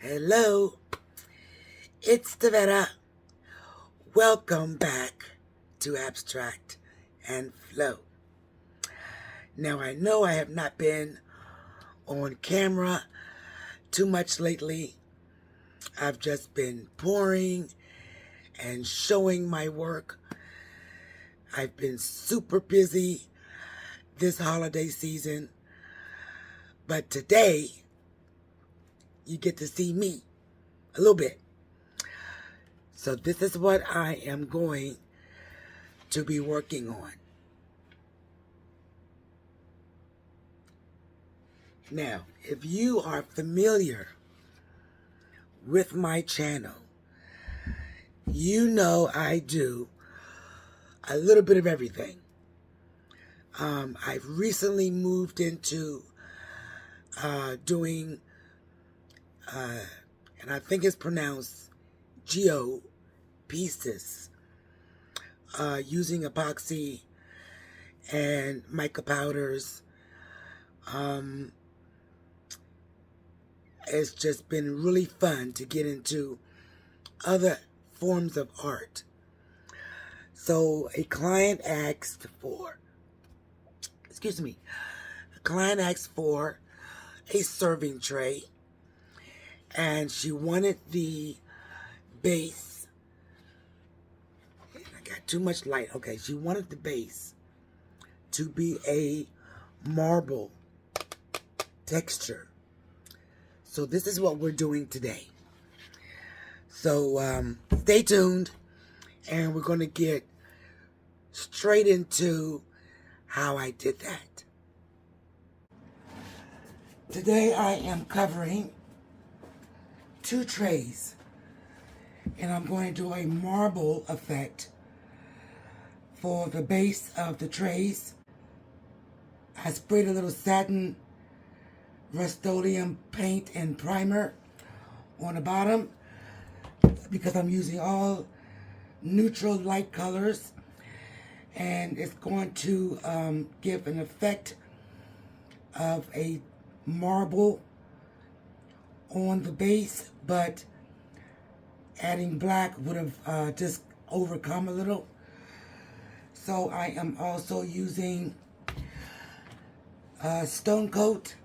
Hello, it's Davetta. Welcome back to Abstract and Flow. Now, I know I have not been on camera too much lately. I've just been pouring and showing my work. I've been super busy this holiday season, but today you get to see me a little bit. So this is what I am going to be working on. Now, if you are familiar with my channel, you know I do a little bit of everything. I've recently moved into doing, and I think it's pronounced geo pieces, using epoxy and mica powders. It's just been really fun to get into other forms of art. So a client asked for, a serving tray, and she wanted the base. I got too much light. Okay, she wanted the base to be a marble texture. So this is what we're doing today. So stay tuned, and we're going to get straight into how I did that. Today I am covering 2 trays, and I'm going to do a marble effect for the base of the trays. I sprayed a little satin Rust-Oleum paint and primer on the bottom because I'm using all neutral light colors, and it's going to give an effect of a marble on the base, but adding black would have just overcome a little. So I am also using Stone Coat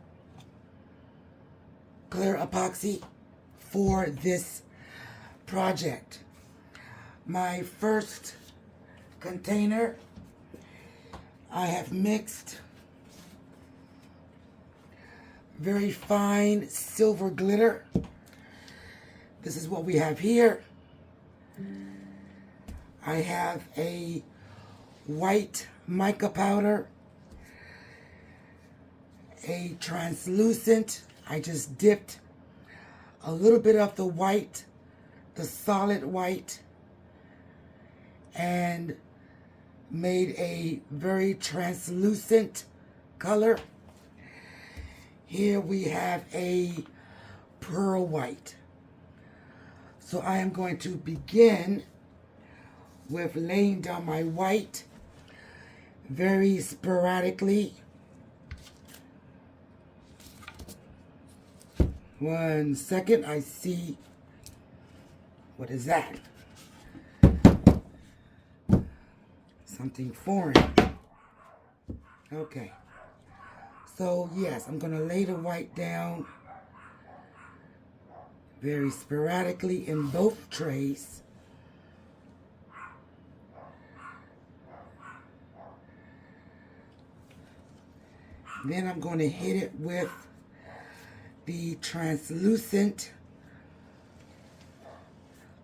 clear epoxy for this project. My first container, I have mixed very fine silver glitter. This is what we have here. I have a white mica powder, a translucent. I just dipped a little bit of the white, the solid white, and made a very translucent color. Here we have a pearl white. So I am going to begin with laying down my white very sporadically. One second, I see, what is that? Something foreign. Okay. So yes, I'm going to lay the white down very sporadically in both trays. Then I'm going to hit it with the translucent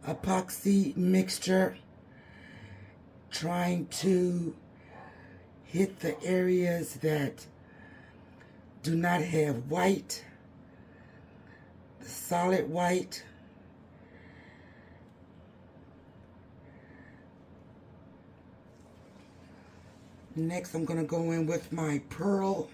epoxy mixture, trying to hit the areas that do not have white, the solid white. Next, I'm going to go in with my pearl.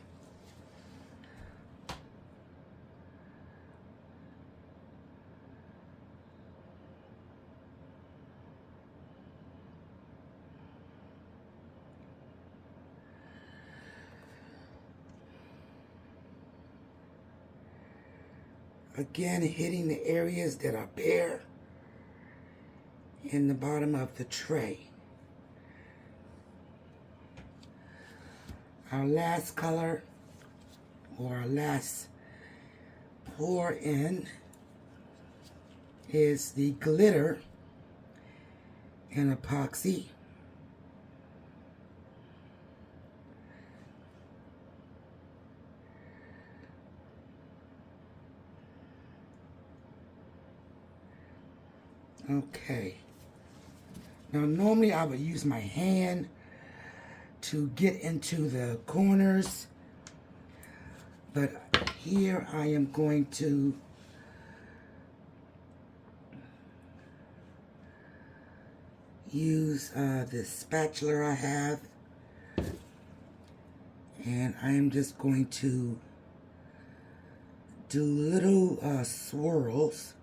Again, hitting the areas that are bare in the bottom of the tray. Our last color, or our last pour in, is the glitter and epoxy. Okay. Now normally I would use my hand to get into the corners, but here I am going to use this spatula I have, and I am just going to do little swirls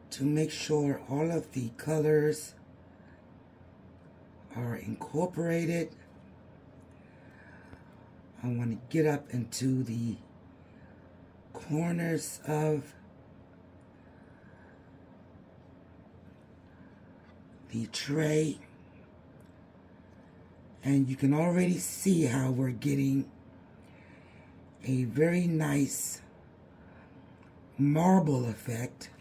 to make sure all of the colors are incorporated. I want to get up into the corners of the tray, and you can already see how we're getting a very nice marble effect.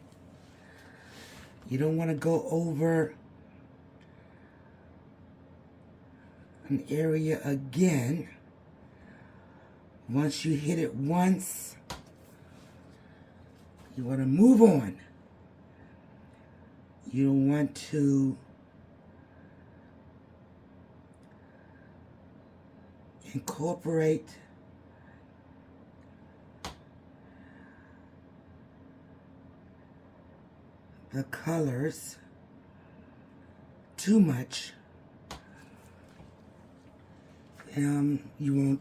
You don't want to go over an area again. Once you hit it once, you want to move on. You don't want to incorporate the colors too much. You won't,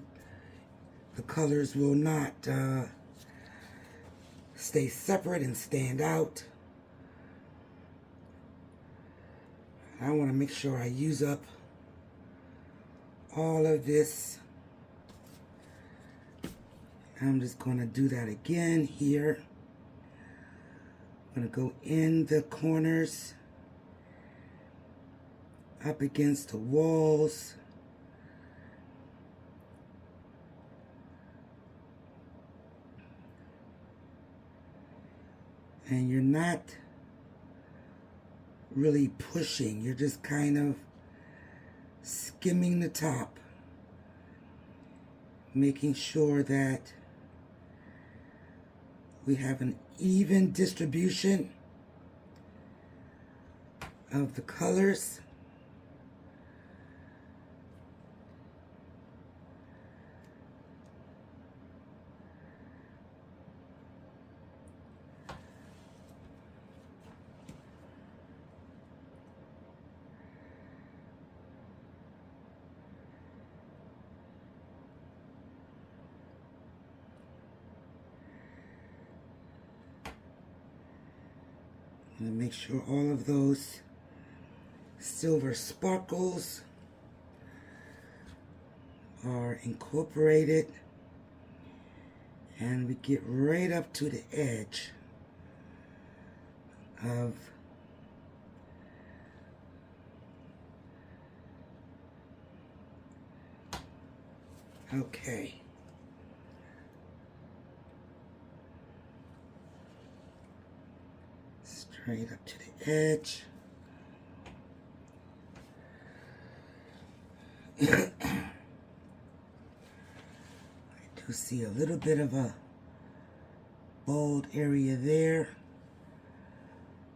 the colors will not stay separate and stand out. I want to make sure I use up all of this. I'm just going to do that again here. I'm going to go in the corners, up against the walls. And you're not really pushing, you're just kind of skimming the top, making sure that we have an even distribution of the colors. And make sure all of those silver sparkles are incorporated, and we get right up to the edge of okay. Straight up to the edge. I do see a little bit of a bold area there,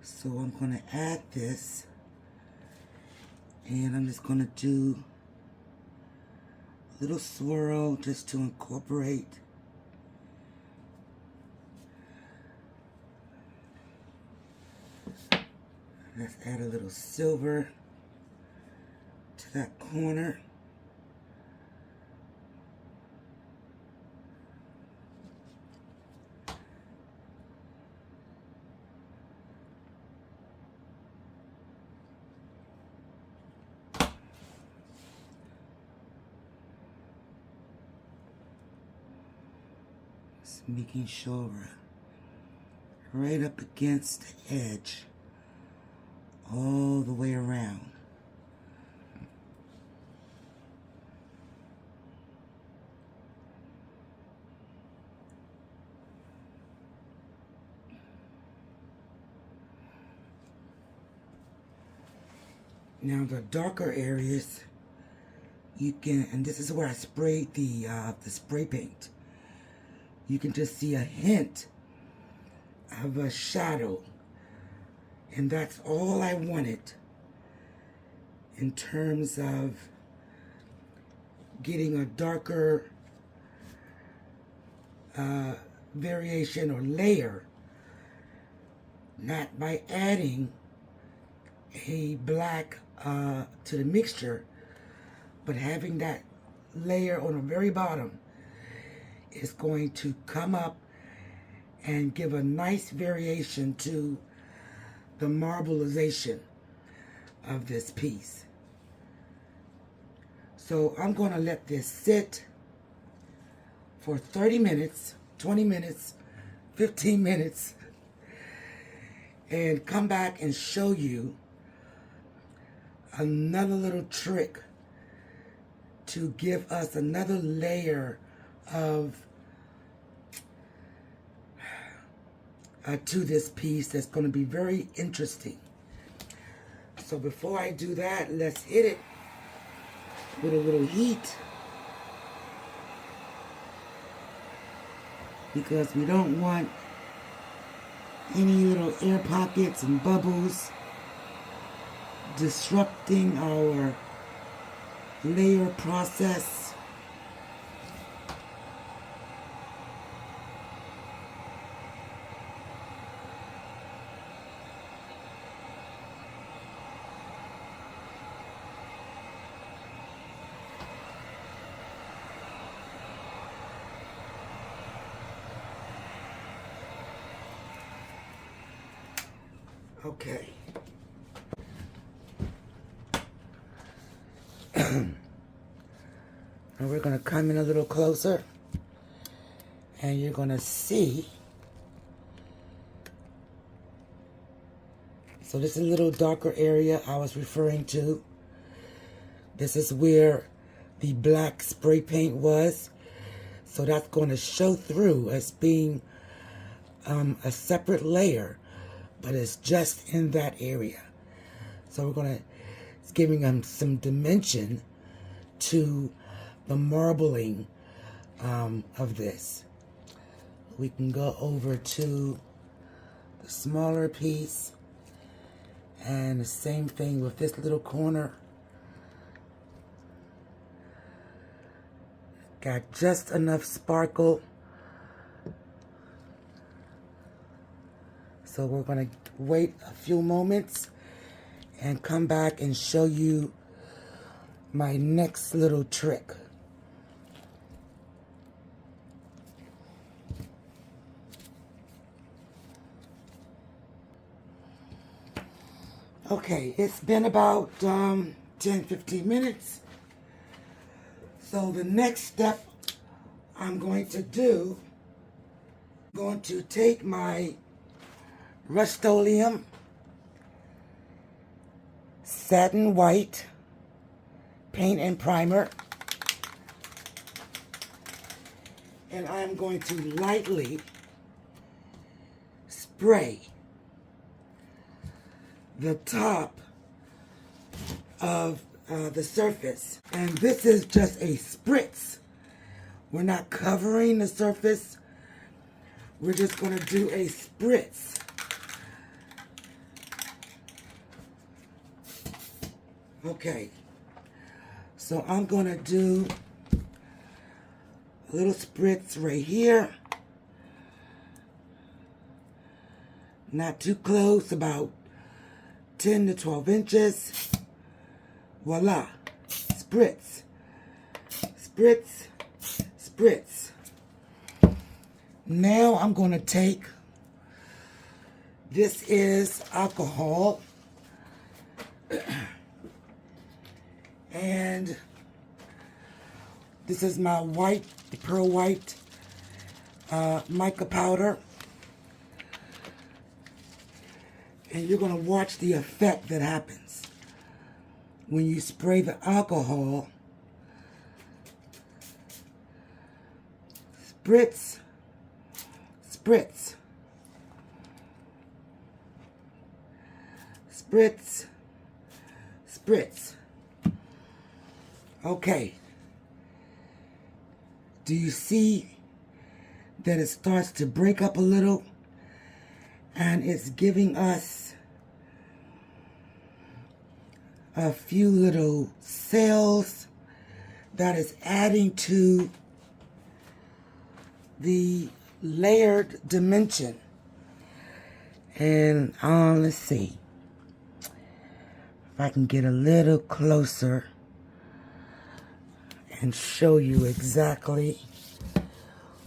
so I'm going to add this, and I'm just going to do a little swirl just to incorporate Let's add a little silver to that corner. Just making sure we're right up against the edge all the way around. Now the darker areas, you can, and this is where I sprayed the spray paint. You can just see a hint of a shadow, and that's all I wanted in terms of getting a darker variation or layer, not by adding a black to the mixture, but having that layer on the very bottom is going to come up and give a nice variation to the marbleization of this piece. So I'm going to let this sit for 30 minutes, 20 minutes, 15 minutes, and come back and show you another little trick to give us another layer of to this piece that's going to be very interesting. So before I do that, let's hit it with a little heat, because we don't want any little air pockets and bubbles disrupting our layer process. Okay. And we're going to come in a little closer, and you're going to see. So this is a little darker area I was referring to. This is where the black spray paint was. So that's going to show through as being a separate layer, but it's just in that area. So we're going to, it's giving them some dimension to the marbling of this. We can go over to the smaller piece, and the same thing with this little corner. Got just enough sparkle. So we're going to wait a few moments and come back and show you my next little trick. Okay, it's been about 10-15 minutes. So the next step I'm going to do, I'm going to take my Rust-Oleum Satin White paint and primer, and I'm going to lightly spray the top of the surface. And this is just a spritz. We're not covering the surface. We're just going to do a spritz. Okay. So I'm going to do a little spritz right here. Not too close, about 10 to 12 inches. Voila. Spritz. Spritz. Spritz. Now I'm going to take, this is alcohol. And this is my white, pearl white mica powder. And you're going to watch the effect that happens when you spray the alcohol. Spritz, spritz, spritz, spritz. Okay. Do you see that it starts to break up a little? And it's giving us a few little cells that is adding to the layered dimension. And let's see if I can get a little closer and show you exactly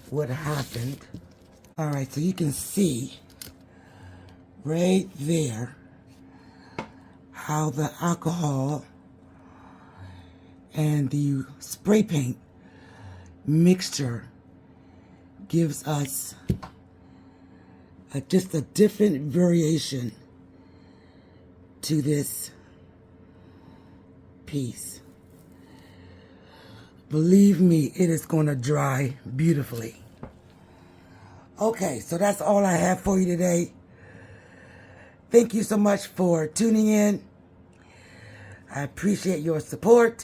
what happened. All right, so you can see right there how the alcohol and the spray paint mixture gives us just a different variation to this piece. Believe me, it is going to dry beautifully. Okay, so that's all I have for you today. Thank you so much for tuning in. I appreciate your support.